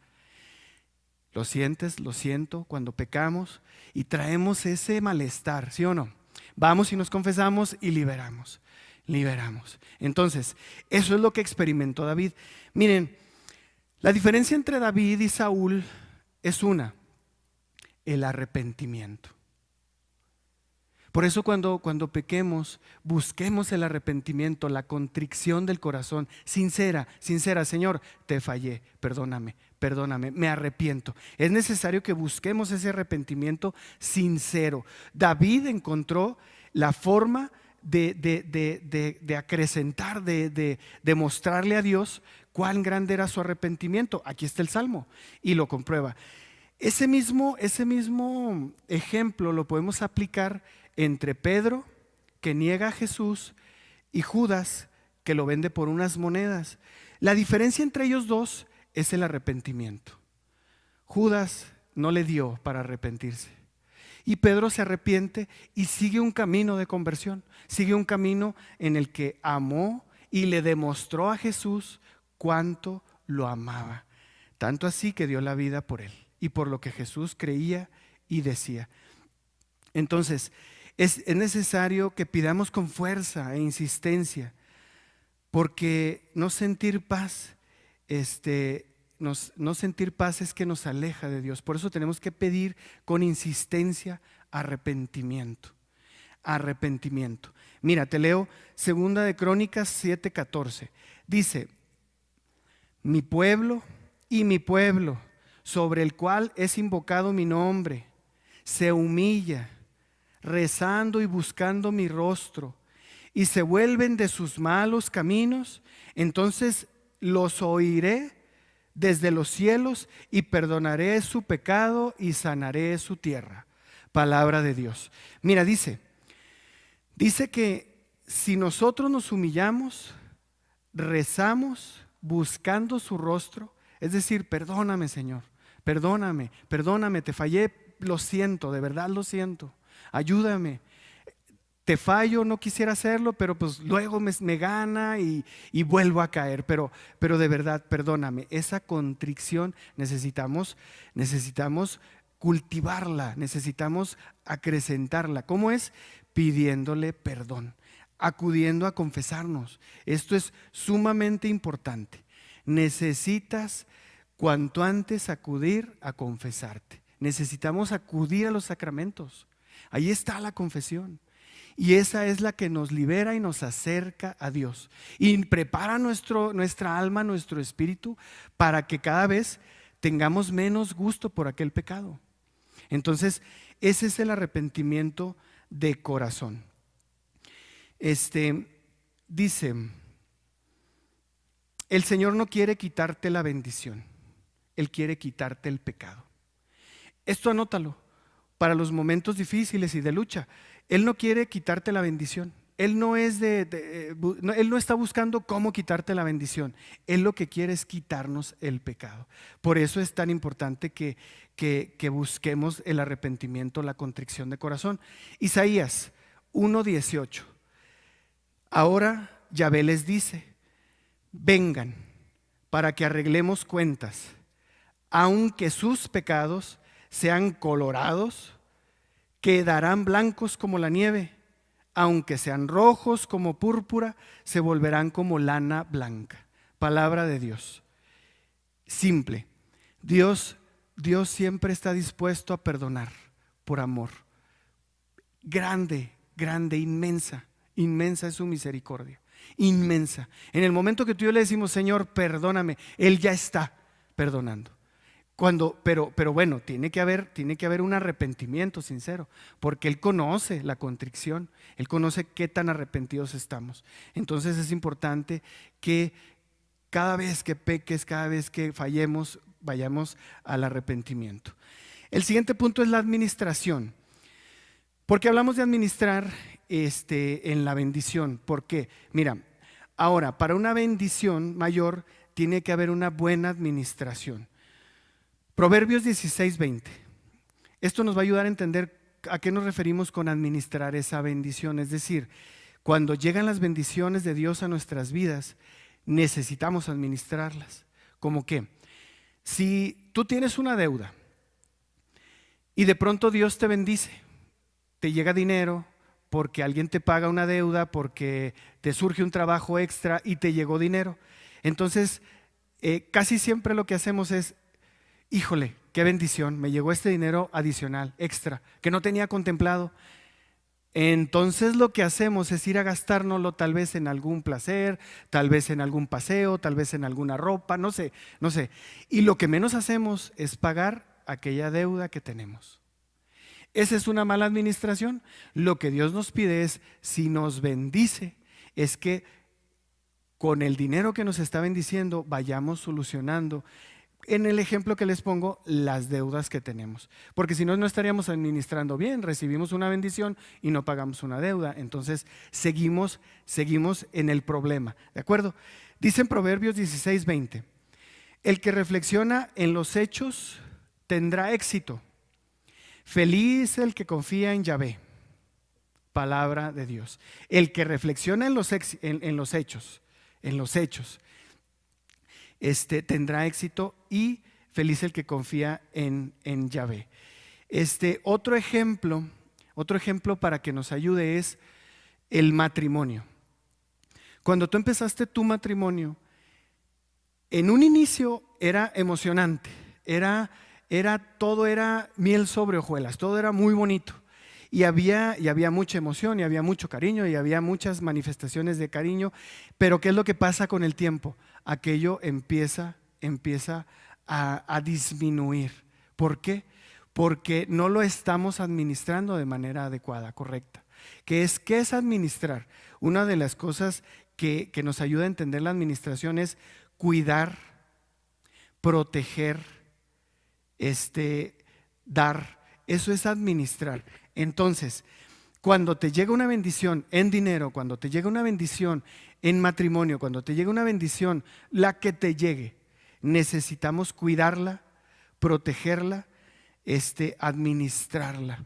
Lo sientes, lo siento, cuando pecamos y traemos ese malestar, ¿sí o no? Vamos y nos confesamos y liberamos. Entonces, eso es lo que experimentó David. Miren, la diferencia entre David y Saúl es el arrepentimiento. Por eso cuando pequemos, busquemos el arrepentimiento, la contrición del corazón, sincera, Señor, te fallé, perdóname, me arrepiento. Es necesario que busquemos ese arrepentimiento sincero. David encontró la forma de acrecentar, de mostrarle a Dios cuán grande era su arrepentimiento. Aquí está el Salmo y lo comprueba. Ese mismo ejemplo lo podemos aplicar entre Pedro, que niega a Jesús, y Judas, que lo vende por unas monedas. La diferencia entre ellos dos es el arrepentimiento. Judas no le dio para arrepentirse, y Pedro se arrepiente y sigue un camino de conversión, sigue un camino en el que amó y le demostró a Jesús cuánto lo amaba, tanto así que dio la vida por él y por lo que Jesús creía y decía. Entonces, es necesario que pidamos con fuerza e insistencia, porque no sentir paz no sentir paz es que nos aleja de Dios. Por eso tenemos que pedir con insistencia arrepentimiento. Mira, te leo 2 de Crónicas 7:14. Dice: mi pueblo, sobre el cual es invocado mi nombre, se humilla, rezando y buscando mi rostro, y se vuelven de sus malos caminos, entonces los oiré desde los cielos y perdonaré su pecado y sanaré su tierra. Palabra de Dios. Mira, dice que si nosotros nos humillamos, rezamos buscando su rostro, es decir, perdóname, Señor, perdóname, te fallé, lo siento, de verdad lo siento, ayúdame. Te fallo, no quisiera hacerlo, pero pues luego me gana y vuelvo a caer, pero de verdad perdóname. Esa contrición necesitamos cultivarla, necesitamos acrecentarla. ¿Cómo es? Pidiéndole perdón, acudiendo a confesarnos. Esto es sumamente importante. Necesitas cuanto antes acudir a confesarte. Necesitamos acudir a los sacramentos. Ahí está la confesión. Y esa es la que nos libera y nos acerca a Dios y prepara nuestra alma, nuestro espíritu, para que cada vez tengamos menos gusto por aquel pecado. Entonces, ese es el arrepentimiento de corazón. Dice, el Señor no quiere quitarte la bendición, Él quiere quitarte el pecado. Esto anótalo para los momentos difíciles y de lucha. Él no quiere quitarte la bendición. Él no está buscando cómo quitarte la bendición. Él lo que quiere es quitarnos el pecado. Por eso es tan importante que busquemos el arrepentimiento, la contrición de corazón. Isaías 1:18. Ahora Yahvé les dice: vengan para que arreglemos cuentas, aunque sus pecados sean colorados, quedarán blancos como la nieve. Aunque sean rojos como púrpura, se volverán como lana blanca. Palabra de Dios. Simple. Dios siempre está dispuesto a perdonar por amor. Grande, inmensa es su misericordia. Inmensa. En el momento que tú y yo le decimos: Señor, perdóname, Él ya está perdonando. Pero bueno, tiene que haber un arrepentimiento sincero, porque Él conoce la contrición, Él conoce qué tan arrepentidos estamos. Entonces es importante que cada vez que peques, cada vez que fallemos, vayamos al arrepentimiento. El siguiente punto es la administración. ¿Por qué hablamos de administrar en la bendición? Porque, mira, ahora, para una bendición mayor tiene que haber una buena administración. Proverbios 16:20. Esto nos va a ayudar a entender a qué nos referimos con administrar esa bendición. Es decir, cuando llegan las bendiciones de Dios a nuestras vidas, necesitamos administrarlas. ¿Cómo qué? Si tú tienes una deuda y de pronto Dios te bendice, te llega dinero porque alguien te paga una deuda, porque te surge un trabajo extra y te llegó dinero. Entonces, casi siempre lo que hacemos es: híjole, qué bendición, me llegó este dinero adicional, extra, que no tenía contemplado. Entonces lo que hacemos es ir a gastárnoslo tal vez en algún placer, tal vez en algún paseo, tal vez en alguna ropa, no sé. Y lo que menos hacemos es pagar aquella deuda que tenemos. Esa es una mala administración. Lo que Dios nos pide es, si nos bendice, es que con el dinero que nos está bendiciendo vayamos solucionando, en el ejemplo que les pongo, las deudas que tenemos. Porque si no, no estaríamos administrando bien. Recibimos una bendición y no pagamos una deuda. Entonces seguimos en el problema. ¿De acuerdo? Dice en Proverbios 16:20: el que reflexiona en los hechos tendrá éxito. Feliz el que confía en Yahvé. Palabra de Dios. El que reflexiona en los hechos, tendrá éxito, y feliz el que confía en Yahvé. Otro ejemplo para que nos ayude es el matrimonio. Cuando tú empezaste tu matrimonio, en un inicio era emocionante, todo era miel sobre hojuelas, todo era muy bonito. Y había mucha emoción, y había mucho cariño, y había muchas manifestaciones de cariño. Pero ¿qué es lo que pasa con el tiempo? Aquello empieza a disminuir. ¿Por qué? Porque no lo estamos administrando de manera adecuada, correcta. ¿Qué es administrar? Una de las cosas que nos ayuda a entender la administración es cuidar, proteger, dar. Eso es administrar. Entonces, cuando te llega una bendición en dinero, cuando te llega una bendición en matrimonio, cuando te llega una bendición, la que te llegue, necesitamos cuidarla, protegerla, administrarla.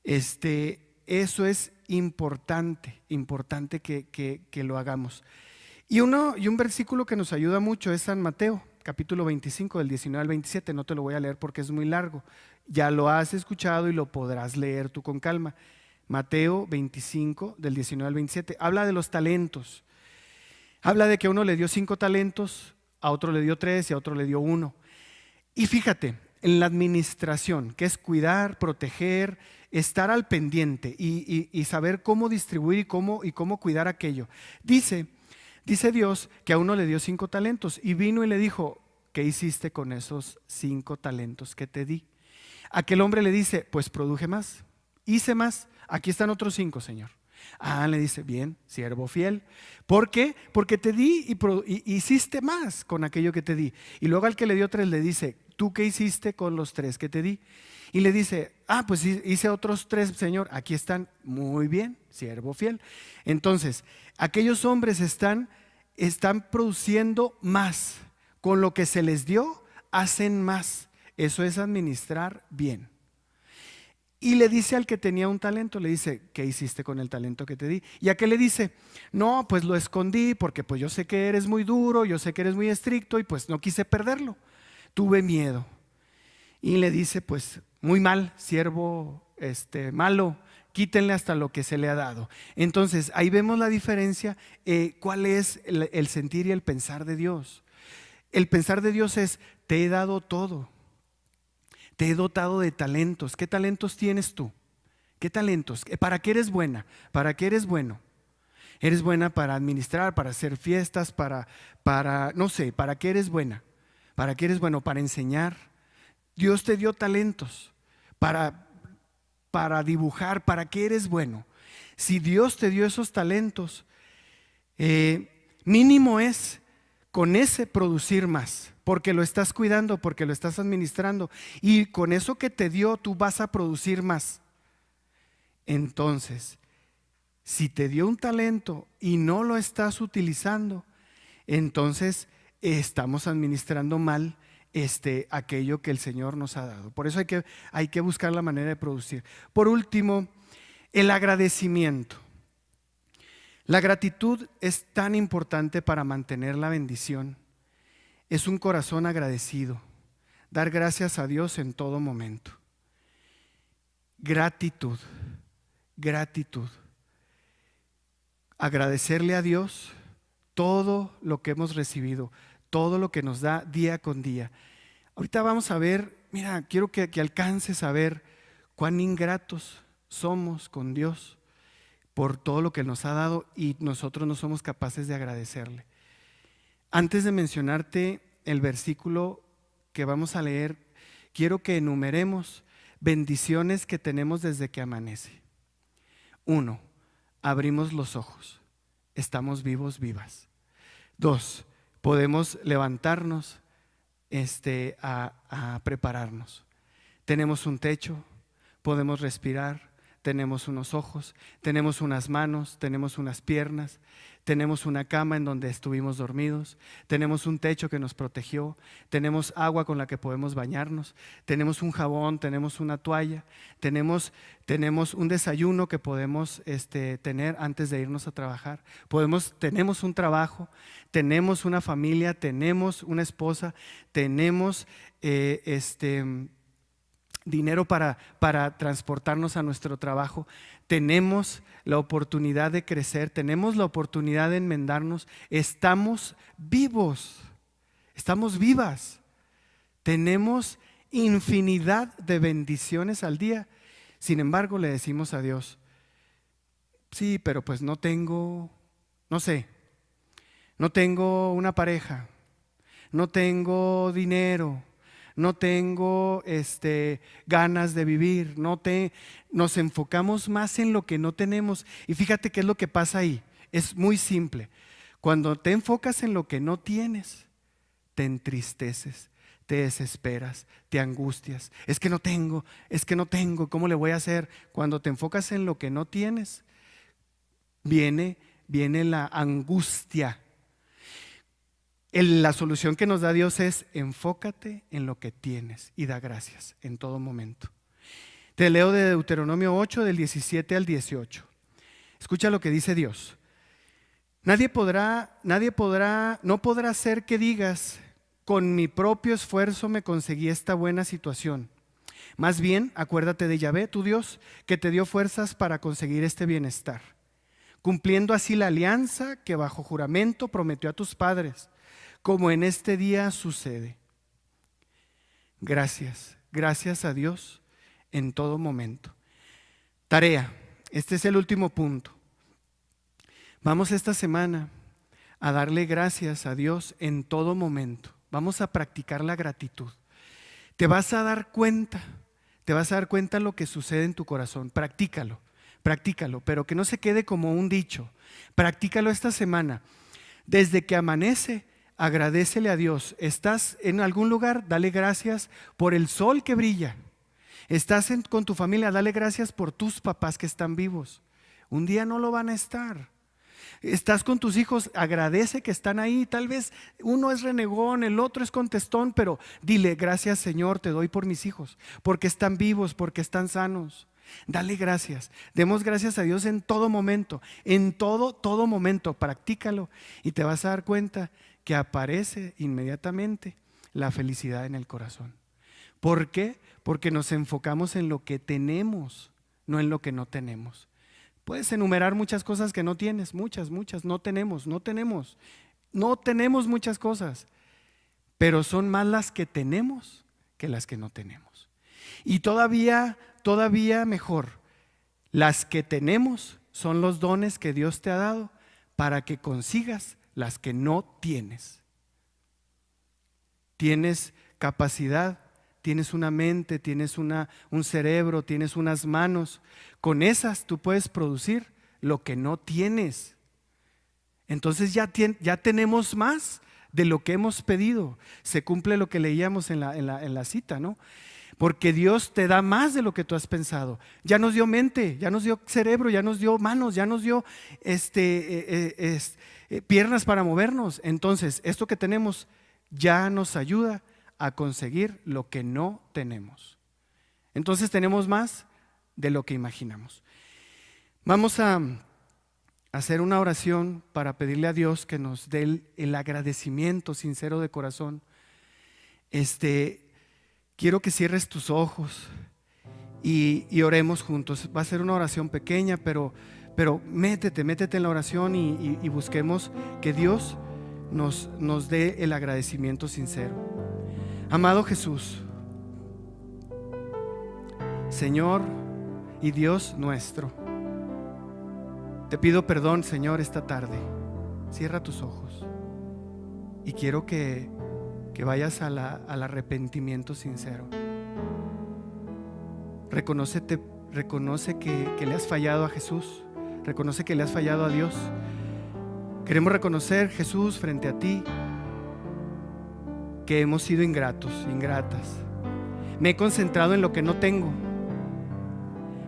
Eso es importante que lo hagamos. Y un versículo que nos ayuda mucho es San Mateo, capítulo 25, del 19 al 27. No te lo voy a leer porque es muy largo. Ya lo has escuchado y lo podrás leer tú con calma. Mateo 25, del 19 al 27. Habla de los talentos. Habla de que a uno le dio 5 talentos, a otro le dio 3 y a otro le dio 1. Y fíjate, en la administración, que es cuidar, proteger, estar al pendiente y saber cómo distribuir y cómo cuidar aquello. Dice Dios que a uno le dio 5 talentos y vino y le dijo: ¿qué hiciste con esos 5 talentos que te di? Aquel hombre le dice, pues produje más, hice más, aquí están otros 5, Señor. Le dice, bien, siervo fiel. ¿Por qué? Porque te di y hiciste más con aquello que te di. Y luego al que le dio 3 le dice, ¿tú qué hiciste con los 3 que te di? Y le dice, pues hice otros 3, Señor, aquí están. Muy bien, siervo fiel. Entonces, aquellos hombres están produciendo más. Con lo que se les dio, hacen más. Eso es administrar bien. Y le dice al que tenía un talento, le dice, ¿qué hiciste con el talento que te di? Y a qué le dice, no, pues lo escondí porque pues yo sé que eres muy duro, yo sé que eres muy estricto y pues no quise perderlo, tuve miedo. Y le dice, pues muy mal, siervo malo, quítenle hasta lo que se le ha dado. Entonces ahí vemos la diferencia, cuál es el sentir y el pensar de Dios. El pensar de Dios es, te he dado todo. Te he dotado de talentos. ¿Qué talentos tienes tú? ¿Qué talentos? ¿Para qué eres buena? ¿Para qué eres bueno? ¿Eres buena para administrar, para hacer fiestas, no sé, ¿para qué eres buena? ¿Para qué eres bueno? Para enseñar. Dios te dio talentos para dibujar. ¿Para qué eres bueno? Si Dios te dio esos talentos, mínimo es con ese producir más, porque lo estás cuidando, porque lo estás administrando, y con eso que te dio tú vas a producir más. Entonces, si te dio un talento y no lo estás utilizando, entonces estamos administrando mal aquello que el Señor nos ha dado. Por eso hay que buscar la manera de producir. Por último, el agradecimiento. La gratitud es tan importante para mantener la bendición. Es un corazón agradecido, dar gracias a Dios en todo momento. Gratitud, gratitud. Agradecerle a Dios todo lo que hemos recibido, todo lo que nos da día con día. Ahorita vamos a ver, mira, quiero que alcances a ver cuán ingratos somos con Dios por todo lo que nos ha dado y nosotros no somos capaces de agradecerle. Antes de mencionarte el versículo que vamos a leer, quiero que enumeremos bendiciones que tenemos desde que amanece. 1, abrimos los ojos, estamos vivos, vivas. 2, podemos levantarnos a prepararnos. Tenemos un techo, podemos respirar. Tenemos unos ojos, tenemos unas manos, tenemos unas piernas, tenemos una cama en donde estuvimos dormidos, tenemos un techo que nos protegió, tenemos agua con la que podemos bañarnos, tenemos un jabón, tenemos una toalla, tenemos un desayuno que podemos tener antes de irnos a trabajar, tenemos un trabajo, tenemos una familia, tenemos una esposa, tenemos dinero para transportarnos a nuestro trabajo, tenemos la oportunidad de crecer, tenemos la oportunidad de enmendarnos, estamos vivos, estamos vivas, tenemos infinidad de bendiciones al día. Sin embargo, le decimos a Dios, sí, pero pues no tengo una pareja, no tengo dinero, no tengo ganas de vivir, nos enfocamos más en lo que no tenemos. Y fíjate qué es lo que pasa ahí, es muy simple. Cuando te enfocas en lo que no tienes, te entristeces, te desesperas, te angustias. Es que no tengo, ¿cómo le voy a hacer? Cuando te enfocas en lo que no tienes, viene la angustia. La solución que nos da Dios es enfócate en lo que tienes y da gracias en todo momento. Te leo de Deuteronomio 8 del 17 al 18. Escucha lo que dice Dios. No podrá ser que digas, con mi propio esfuerzo me conseguí esta buena situación. Más bien, acuérdate de Yahvé, tu Dios, que te dio fuerzas para conseguir este bienestar, cumpliendo así la alianza que bajo juramento prometió a tus padres, como en este día sucede. Gracias a Dios en todo momento. Tarea, este es el último punto. Vamos esta semana a darle gracias a Dios en todo momento. Vamos a practicar la gratitud. Te vas a dar cuenta te vas a dar cuenta lo que sucede en tu corazón. Practícalo, pero que no se quede como un dicho. Practícalo esta semana. Desde que amanece, agradécele a Dios. Estás en algún lugar, dale gracias por el sol que brilla. Estás con tu familia, dale gracias por tus papás que están vivos. Un día no lo van a estar. Estás con tus hijos, agradece que están ahí. Tal vez uno es renegón, el otro es contestón, pero dile: gracias, Señor, te doy por mis hijos, porque están vivos, porque están sanos. Dale gracias. Demos gracias a Dios en todo momento, en todo momento. Practícalo y te vas a dar cuenta que aparece inmediatamente la felicidad en el corazón. ¿Por qué? Porque nos enfocamos en lo que tenemos, no en lo que no tenemos. Puedes enumerar muchas cosas que no tienes, muchas, no tenemos muchas cosas, pero son más las que tenemos que las que no tenemos. Y todavía mejor, las que tenemos son los dones que Dios te ha dado para que consigas las que no tienes. Tienes capacidad, tienes una mente, tienes un cerebro, tienes unas manos. Con esas tú puedes producir lo que no tienes. Entonces ya tenemos más de lo que hemos pedido. Se cumple lo que leíamos en la cita, ¿no? Porque Dios te da más de lo que tú has pensado. Ya nos dio mente, ya nos dio cerebro, ya nos dio manos, ya nos dio piernas para movernos. Entonces, esto que tenemos ya nos ayuda a conseguir lo que no tenemos. Entonces tenemos más de lo que imaginamos. Vamos a hacer una oración para pedirle a Dios que nos dé el agradecimiento sincero de corazón. Quiero que cierres tus ojos y oremos juntos. Va a ser una oración pequeña, pero métete en la oración y busquemos que Dios nos dé el agradecimiento sincero. Amado Jesús, Señor y Dios nuestro, te pido perdón, Señor, esta tarde. Cierra tus ojos y quiero que vayas al arrepentimiento sincero. Reconoce que le has fallado a Jesús. Reconoce que le has fallado a Dios. Queremos reconocer, Jesús, frente a ti, que hemos sido ingratos, ingratas. Me he concentrado en lo que no tengo.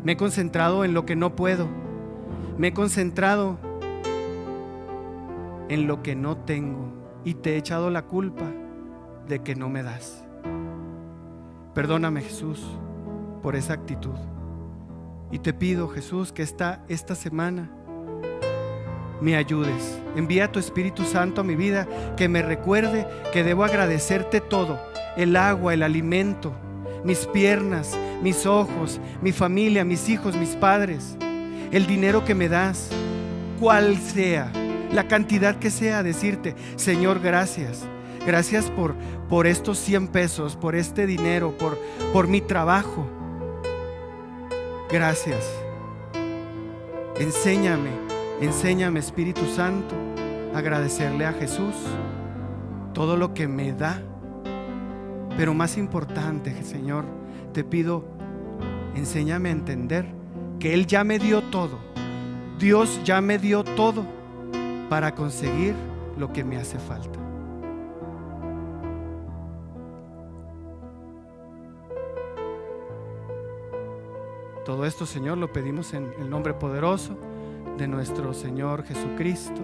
Me he concentrado en lo que no puedo. Me he concentrado en lo que no tengo y te he echado la culpa de que no me das. Perdóname, Jesús, por esa actitud. Y te pido, Jesús, que esta semana me ayudes. Envía tu Espíritu Santo a mi vida, que me recuerde que debo agradecerte todo: el agua, el alimento, mis piernas, mis ojos, mi familia, mis hijos, mis padres, el dinero que me das, cual sea, la cantidad que sea. Decirte: Señor, gracias. Gracias por estos 100 pesos, por este dinero, por mi trabajo. Gracias. Enséñame, Espíritu Santo, a agradecerle a Jesús todo lo que me da. Pero más importante, Señor, te pido, enséñame a entender que Él ya me dio todo. Dios ya me dio todo para conseguir lo que me hace falta. Todo esto, Señor, lo pedimos en el nombre poderoso de nuestro Señor Jesucristo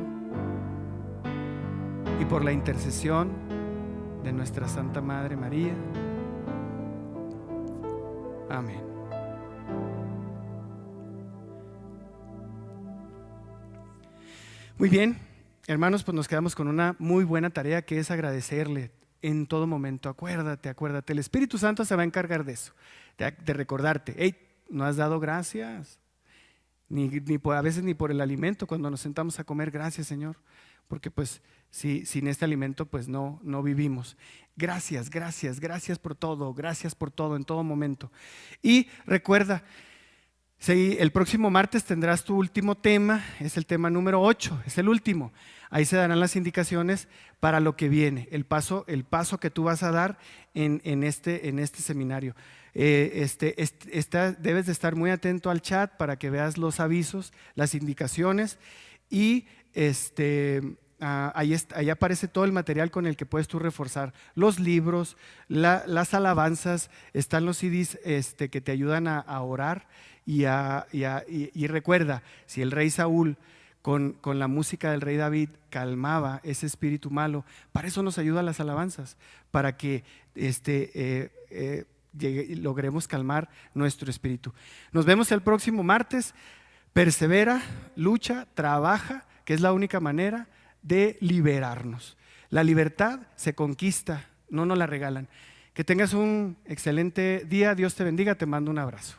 y por la intercesión de nuestra Santa Madre María. Amén. Muy bien, hermanos, pues nos quedamos con una muy buena tarea, que es agradecerle en todo momento. Acuérdate, el Espíritu Santo se va a encargar de eso, de recordarte: hey, no has dado gracias, a veces ni por el alimento. Cuando nos sentamos a comer, gracias, Señor, porque pues sin este alimento pues no vivimos. Gracias por todo en todo momento. Y recuerda Sí, el próximo martes tendrás tu último tema, es el tema número 8, es el último. Ahí se darán las indicaciones para lo que viene, el paso que tú vas a dar en este seminario. Debes de estar muy atento al chat para que veas los avisos, las indicaciones y ahí aparece todo el material con el que puedes tú reforzar los libros, las alabanzas, están los CDs que te ayudan a orar y recuerda, si el rey Saúl con la música del rey David calmaba ese espíritu malo, para eso nos ayudan las alabanzas, para que logremos calmar nuestro espíritu. Nos vemos el próximo martes. Persevera, lucha, trabaja, que es la única manera de liberarnos. La libertad se conquista, no nos la regalan. Que tengas un excelente día, Dios te bendiga, te mando un abrazo.